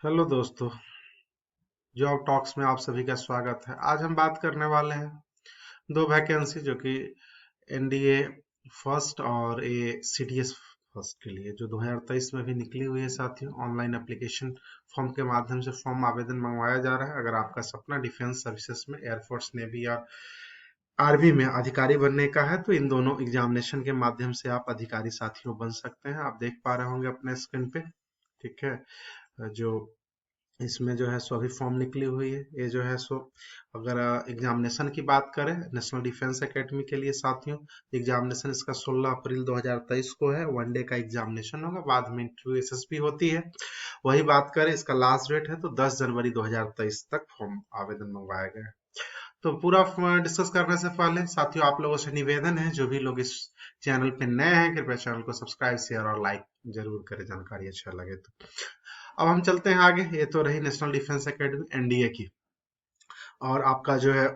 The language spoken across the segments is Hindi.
हेलो दोस्तों, जॉब टॉक्स में आप सभी का स्वागत है। आज हम बात करने वाले हैं दो वैकेंसी जो कि एनडीए फर्स्ट और ए सीडीएस फर्स्ट के लिए जो 2023 में भी निकली हुई है। साथियों, ऑनलाइन एप्लीकेशन फॉर्म के माध्यम से फॉर्म आवेदन मंगवाया जा रहा है। अगर आपका सपना डिफेंस सर्विसेज में एयरफोर्स नेवी या आर्मी में अधिकारी बनने का है तो इन दोनों एग्जामिनेशन के माध्यम से आप अधिकारी साथियों बन सकते हैं। आप देख पा रहे होंगे अपने स्क्रीन पे, ठीक है। जो इसमें जो है सो अभी फॉर्म निकली हुई है। ये जो है सो अगर एग्जामिनेशन की बात करें नेशनल डिफेंस एकेडमी के लिए साथियों, एग्जामिनेशन इसका 16 अप्रैल 2023 को है। वनडे का एग्जामिनेशन होगा, बाद में इंटरव्यू एसएसबी होती है। वही बात करें, इसका लास्ट डेट है तो 10 जनवरी 2023 तक फॉर्म आवेदन मंगवाया गया है। तो पूरा डिस्कस करने से पहले साथियों आप लोगों से निवेदन है, जो भी लोग इस चैनल पे नए हैं कृपया चैनल को सब्सक्राइब शेयर और लाइक जरूर करें, जानकारी अच्छा लगे तो। अब हम चलते हैं आगे। ये तो रही नेशनल डिफेंस एकेडमी एनडीए की, और आपका जो है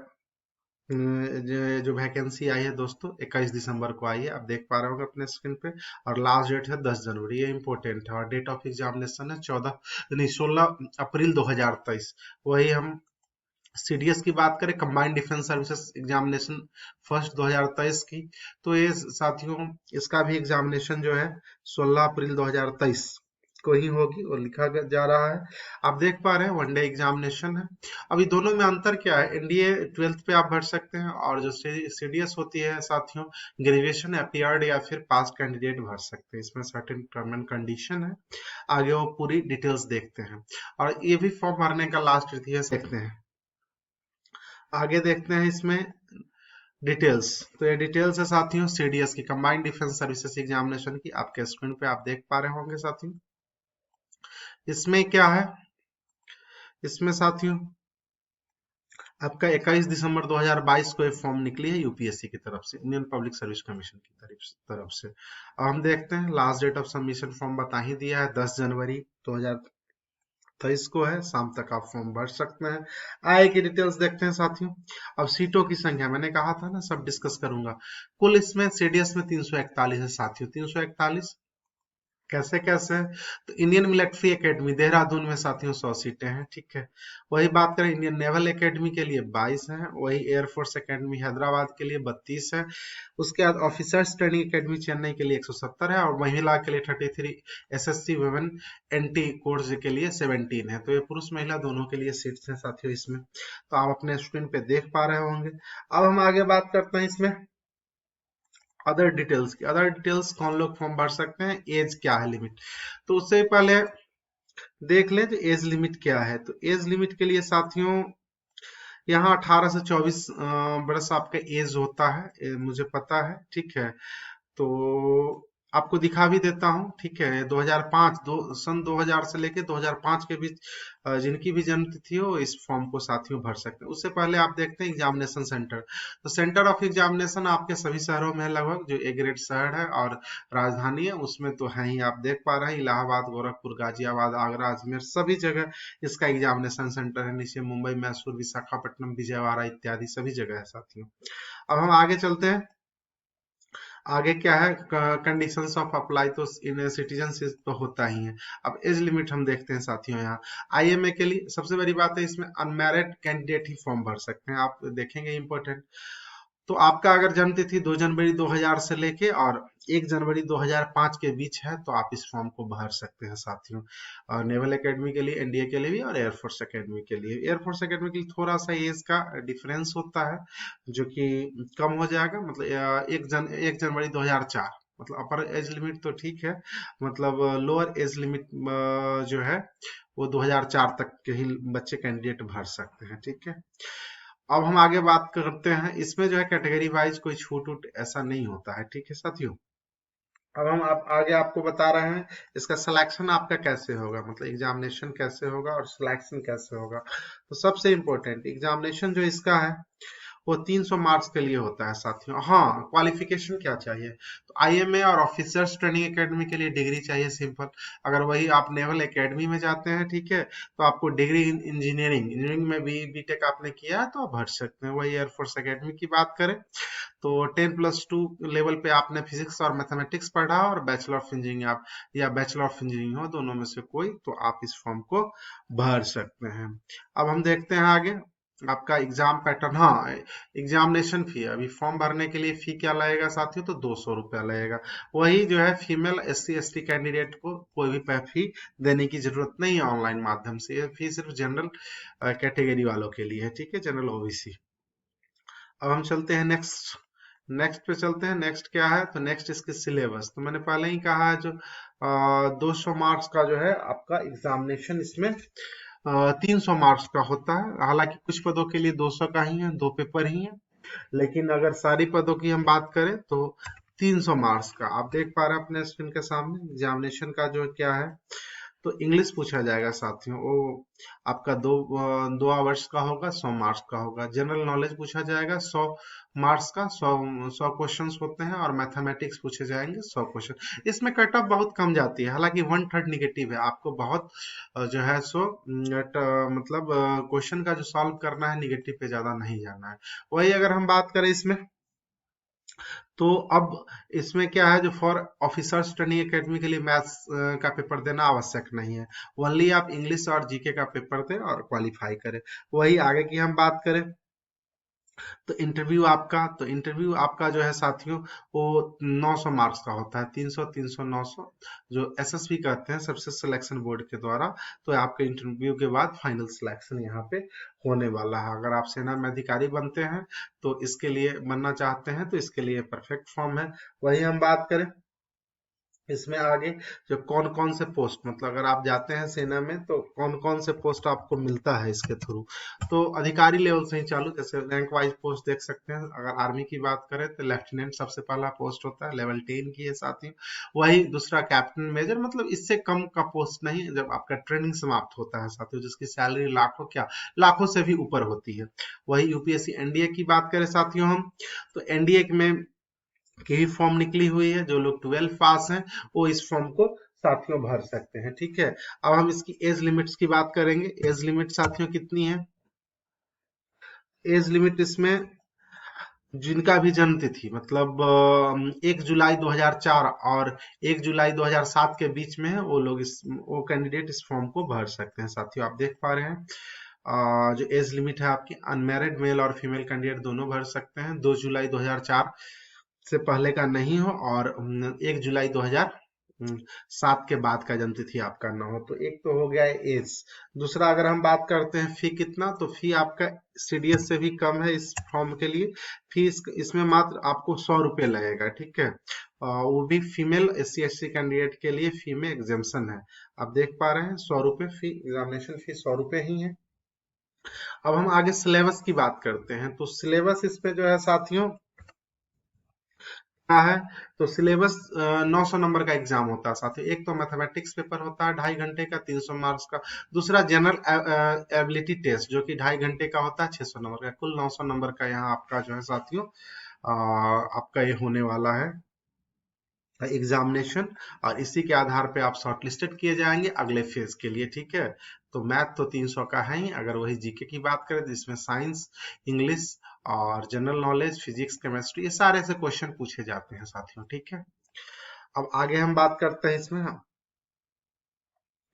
जो वैकेंसी आई है दोस्तों 21 दिसंबर को आई है। आप देख पा रहे होंगे अपने स्क्रीन पे, और लास्ट डेट है 10 जनवरी। ये इंपॉर्टेंट है। और डेट ऑफ एग्जामिनेशन है 16 अप्रैल 2023। वही हम सीडीएस की बात करें, combined defence services examination first 2023 की, तो ये साथियों इसका भी एग्जामिनेशन जो है 16 अप्रैल 2023 को ही होगी और लिखा जा रहा है। आप देख पा रहे हैं वनडे एग्जामिनेशन है। अभी दोनों में अंतर क्या है, एनडीए 12th पे आप भर सकते हैं और जो सीडीएस होती है साथियों ग्रेजुएशन अपीयर्ड या फिर पास कैंडिडेट भर सकते हैं। इसमें सर्टेन टर्म एंड कंडीशन है, आगे वो पूरी डिटेल्स देखते हैं। और ये भी फॉर्म भरने का लास्ट तिथि है, देखते हैं आगे देखते हैं इसमें डिटेल्स। तो ये डिटेल्स है साथियों सीडीएस की, कंबाइंड डिफेंस सर्विसेज एग्जामिनेशन की। आपके स्क्रीन पे आप देख पा रहे होंगे साथियों। इसमें क्या है, इसमें साथियों आपका 21 दिसंबर 2022 को एक फॉर्म निकली है यूपीएससी की तरफ से, इंडियन पब्लिक सर्विस कमीशन की तरफ से। अब हम देखते हैं last date of submission form बता ही दिया है 10 जनवरी 2023 को है। शाम तक आप फॉर्म भर सकते हैं। आय की डिटेल्स देखते हैं साथियों। अब सीटों की संख्या मैंने कहा था ना सब डिस्कस करूंगा। कुल इसमें सीडीएस में 341 है साथियों, 341 कैसे कैसे। तो इंडियन मिलिट्री एकेडमी देहरादून में साथियों 100 सीटें हैं, ठीक है। वही बात करें इंडियन नेवल एकेडमी के लिए 22 है। वही एयरफोर्स एकेडमी हैदराबाद के लिए 32 है। उसके बाद ऑफिसर्स ट्रेनिंग एकेडमी चेन्नई के लिए 170 है, और महिला के लिए 33, एसएससी वुमेन एनटी कोर्स के लिए 17 है। तो ये पुरुष महिला दोनों के लिए सीट्स हैं साथियों इसमें, तो आप अपने स्क्रीन पे देख पा रहे होंगे। अब हम आगे बात करते हैं इसमें अदर डिटेल्स की। अदर डिटेल्स कौन लोग फॉर्म भर सकते हैं, एज क्या है, लिमिट। तो उससे पहले देख लें जो एज लिमिट क्या है। तो एज लिमिट के लिए साथियों यहाँ 18 से 24 बरस आपका एज होता है, मुझे पता है, ठीक है। तो आपको दिखा भी देता हूँ, ठीक है। 2005 सन 2000 से लेके 2005 के बीच जिनकी भी जन्म तिथि हो इस फॉर्म को साथियों भर सकते हैं। उससे पहले आप देखते हैं एग्जामिनेशन सेंटर। तो सेंटर ऑफ एग्जामिनेशन आपके सभी शहरों में है लगभग, जो ए ग्रेड शहर है और राजधानी है उसमें तो है ही। आप देख पा रहे हैं इलाहाबाद, गोरखपुर, गाजियाबाद, आगरा, अजमेर सभी जगह इसका एग्जामिनेशन सेंटर है। नीचे मुंबई, मैसूर, विशाखापट्टनम, विजयवाड़ा इत्यादि सभी जगह है साथियों। अब हम आगे चलते हैं। आगे क्या है, कंडीशंस ऑफ अप्लाई, तो इन सिटीजनशिप तो होता ही है। अब एज लिमिट हम देखते हैं साथियों। यहाँ आईएमए के लिए सबसे बड़ी बात है इसमें अनमैरिड कैंडिडेट ही फॉर्म भर सकते हैं। आप देखेंगे इंपॉर्टेंट। तो आपका अगर जन्म तिथि 2 जनवरी 2000 से लेके और 1 जनवरी 2005 के बीच है तो आप इस फॉर्म को भर सकते हैं साथियों। और नेवल एकेडमी के लिए, एनडीए के लिए भी, और एयरफोर्स एकेडमी के लिए। एयरफोर्स एकेडमी के लिए थोड़ा सा एज का डिफरेंस होता है जो कि कम हो जाएगा, मतलब 1 जनवरी 2004, मतलब अपर एज लिमिट तो ठीक है, मतलब लोअर एज लिमिट जो है वो 2004 तक के ही बच्चे कैंडिडेट भर सकते हैं, ठीक है। अब हम आगे बात करते हैं। इसमें जो है कैटेगरी वाइज कोई छूट उट ऐसा नहीं होता है, ठीक है साथियों। अब हम आगे आपको बता रहे हैं इसका सिलेक्शन आपका कैसे होगा, मतलब एग्जामिनेशन कैसे होगा और सिलेक्शन कैसे होगा। तो सबसे इम्पोर्टेंट एग्जामिनेशन जो इसका है वो 300 मार्क्स के लिए होता है साथियों। हाँ, क्वालिफिकेशन क्या चाहिए, तो आईएमए और ऑफिसर्स ट्रेनिंग एकेडमी के लिए डिग्री चाहिए सिंपल। अगर वही आप नेवल एकेडमी में जाते हैं, ठीक है, तो आपको डिग्री इन इंजीनियरिंग में भी बीटेक आपने किया है तो आप भर सकते हैं। वही एयरफोर्स एकेडमी की बात करें तो 10+2 लेवल पे आपने फिजिक्स और मैथमेटिक्स पढ़ा और बैचलर ऑफ इंजीनियरिंग आप या बैचलर ऑफ इंजीनियरिंग हो, दोनों में से कोई, तो आप इस फॉर्म को भर सकते हैं। अब हम देखते हैं आगे आपका एग्जाम पैटर्न। हाँ, एग्जामिनेशन फी, अभी फॉर्म भरने के लिए फी क्या लगेगा साथियों, तो 200 रुपया लगेगा। वही जो है फीमेल SC ST कैंडिडेट को कोई भी फी देने की जरूरत नहीं है ऑनलाइन माध्यम से। ये फी सिर्फ जनरल कैटेगरी वालों के लिए है, ठीक है, जनरल OBC। अब हम चलते हैं नेक्स्ट, नेक्स्ट पे चलते हैं। नेक्स्ट क्या है, तो नेक्स्ट इसके सिलेबस, तो मैंने पहले ही कहा है जो 200 मार्क्स का जो है आपका एग्जामिनेशन, इसमें 300 मार्क्स का होता है। हालांकि कुछ पदों के लिए 200 का ही है, 2 पेपर ही है, लेकिन अगर सारी पदों की हम बात करें तो 300 मार्क्स का। आप देख पा रहे हैं अपने स्क्रीन के सामने एग्जामिनेशन का जो क्या है, तो इंग्लिश पूछा जाएगा साथियों, वो आपका 2 आवर्स का होगा, 100 मार्क्स का होगा। जनरल नॉलेज पूछा जाएगा 100 मार्क्स का, 100 क्वेश्चंस होते हैं, और मैथमेटिक्स पूछे जाएंगे 100 क्वेश्चन। इसमें कट ऑफ बहुत कम जाती है, हालांकि 1/3 निगेटिव है। आपको बहुत जो है सो मतलब क्वेश्चन का जो सॉल्व करना है, निगेटिव पे ज्यादा नहीं जाना है। वही अगर हम बात करें इसमें, तो अब इसमें क्या है, जो फॉर ऑफिसर्स ट्रेनिंग एकेडमी के लिए मैथ्स का पेपर देना आवश्यक नहीं है। ओनली आप इंग्लिश और जीके का पेपर दें और क्वालिफाई करें। वही आगे की हम बात करें, तो इंटरव्यू आपका जो है साथियों, वो 900 मार्क्स का होता है। 300 300 900 जो SSB कहते हैं, सबसे सिलेक्शन बोर्ड के द्वारा। तो आपके इंटरव्यू के बाद फाइनल सिलेक्शन यहाँ पे होने वाला है। अगर आप सेना में अधिकारी बनते हैं, तो इसके लिए बनना चाहते हैं, तो इसके लिए परफेक्ट फॉर्म है। वही हम बात करें इसमें आगे, जो कौन कौन से पोस्ट, मतलब अगर आप जाते हैं सेना में तो कौन कौन से पोस्ट आपको मिलता है इसके थ्रू, तो अधिकारी लेवल से ही चालू, जैसे रैंक वाइज पोस्ट देख सकते हैं। अगर आर्मी की बात करें तो लेफ्टिनेंट सबसे पहला पोस्ट होता है, लेवल 10 की है साथियों। वही दूसरा कैप्टन मेजर, मतलब इससे कम का पोस्ट नहीं, जब आपका ट्रेनिंग समाप्त होता है साथियों, जिसकी सैलरी लाखों, क्या लाखों से भी ऊपर होती है। वही UPSC NDA की बात करें साथियों हम, तो NDA में की भी फॉर्म निकली हुई है। जो लोग 12 पास हैं, वो इस फॉर्म को साथियों भर सकते हैं, ठीक है। अब हम इसकी एज लिमिट्स की बात करेंगे। एज लिमिट साथियों कितनी है, एज लिमिट इसमें जिनका भी जन्म तिथि, मतलब 1 जुलाई 2004 और 1 जुलाई 2007 के बीच में है, वो कैंडिडेट इस फॉर्म को भर सकते हैं साथियों। आप देख पा रहे हैं जो एज लिमिट है आपकी, अनमैरिड मेल और फीमेल कैंडिडेट दोनों भर सकते हैं। 2 जुलाई 2004 से पहले का नहीं हो, और 1 जुलाई 2007 के बाद का जन्म तिथि आपका ना हो। तो एक तो हो गया है एज। दूसरा अगर हम बात करते हैं फी कितना, तो फी आपका CDS से भी कम है इस फॉर्म के लिए। फी इसमें मात्र आपको 100 रुपये लगेगा, ठीक है। वो भी फीमेल SC ST कैंडिडेट के लिए फी में एग्जेम्पशन है। आप देख पा रहे हैं 100 रुपये फी, एग्जामिनेशन फी 100 रुपये ही है। अब हम आगे सिलेबस की बात करते हैं, तो सिलेबस इसमें जो है साथियों क्या है, तो सिलेबस 900 नंबर का एग्जाम होता है साथियों। एक तो मैथमेटिक्स पेपर होता है 2.5 घंटे का, 300 मार्क्स का। दूसरा जनरल एबिलिटी टेस्ट, जो कि 2.5 घंटे का होता है, 600 नंबर का। कुल 900 नंबर का यहाँ आपका जो है साथियों आपका ये होने वाला है एग्जामिनेशन। और इसी के आधार पे आप शॉर्टलिस्टेड किए जाएंगे अगले फेज के लिए, ठीक है। तो मैथ तो 300 का है ही। अगर वही जीके की बात करें, तो इसमें साइंस, इंग्लिश और जनरल नॉलेज, फिजिक्स, केमिस्ट्री, ये सारे से क्वेश्चन पूछे जाते हैं साथियों, ठीक है। अब आगे हम बात करते हैं इसमें,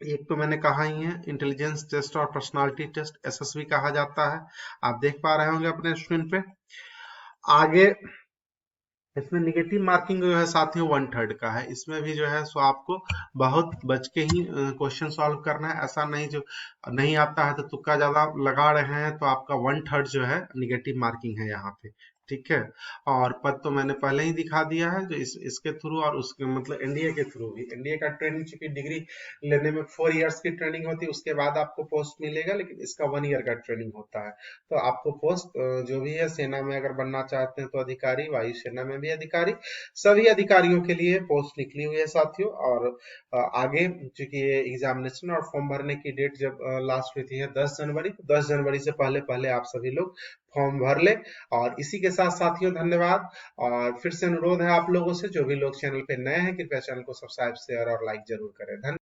एक तो मैंने कहा ही है इंटेलिजेंस टेस्ट और पर्सनालिटी टेस्ट, SSB कहा जाता है। आप देख पा रहे होंगे अपने स्क्रीन पे। आगे इसमें निगेटिव मार्किंग जो है साथियों 1/3 का है। इसमें भी जो है सो आपको बहुत बच के ही क्वेश्चन सॉल्व करना है। ऐसा नहीं जो नहीं आता है तो तुक्का ज्यादा लगा रहे हैं, तो आपका 1/3 जो है निगेटिव मार्किंग है यहाँ पे, ठीक है। और पद तो मैंने पहले ही दिखा दिया है, जो इसके थ्रू और उसके मतलब एनडीए के थ्रू भी। एनडीए का ट्रेनिंग, चूंकि डिग्री लेने में 4 इयर्स की ट्रेनिंग होती है, उसके बाद आपको पोस्ट मिलेगा, लेकिन इसका 1 ईयर का ट्रेनिंग होता है। तो आपको पोस्ट जो भी है, सेना में अगर बनना चाहते हैं तो अधिकारी, वायुसेना में भी अधिकारी, सभी अधिकारियों के लिए पोस्ट निकली हुई है साथियों। और आगे चूंकि ये एग्जामिनेशन और फॉर्म भरने की डेट जब लास्ट हुई थी है 10 जनवरी, तो 10 जनवरी से पहले पहले आप सभी लोग फॉर्म भर ले। और इसी के साथ साथियों धन्यवाद। और फिर से अनुरोध है आप लोगों से, जो भी लोग चैनल पे नए हैं, कृपया चैनल को सब्सक्राइब, शेयर और लाइक जरूर करें। धन्यवाद।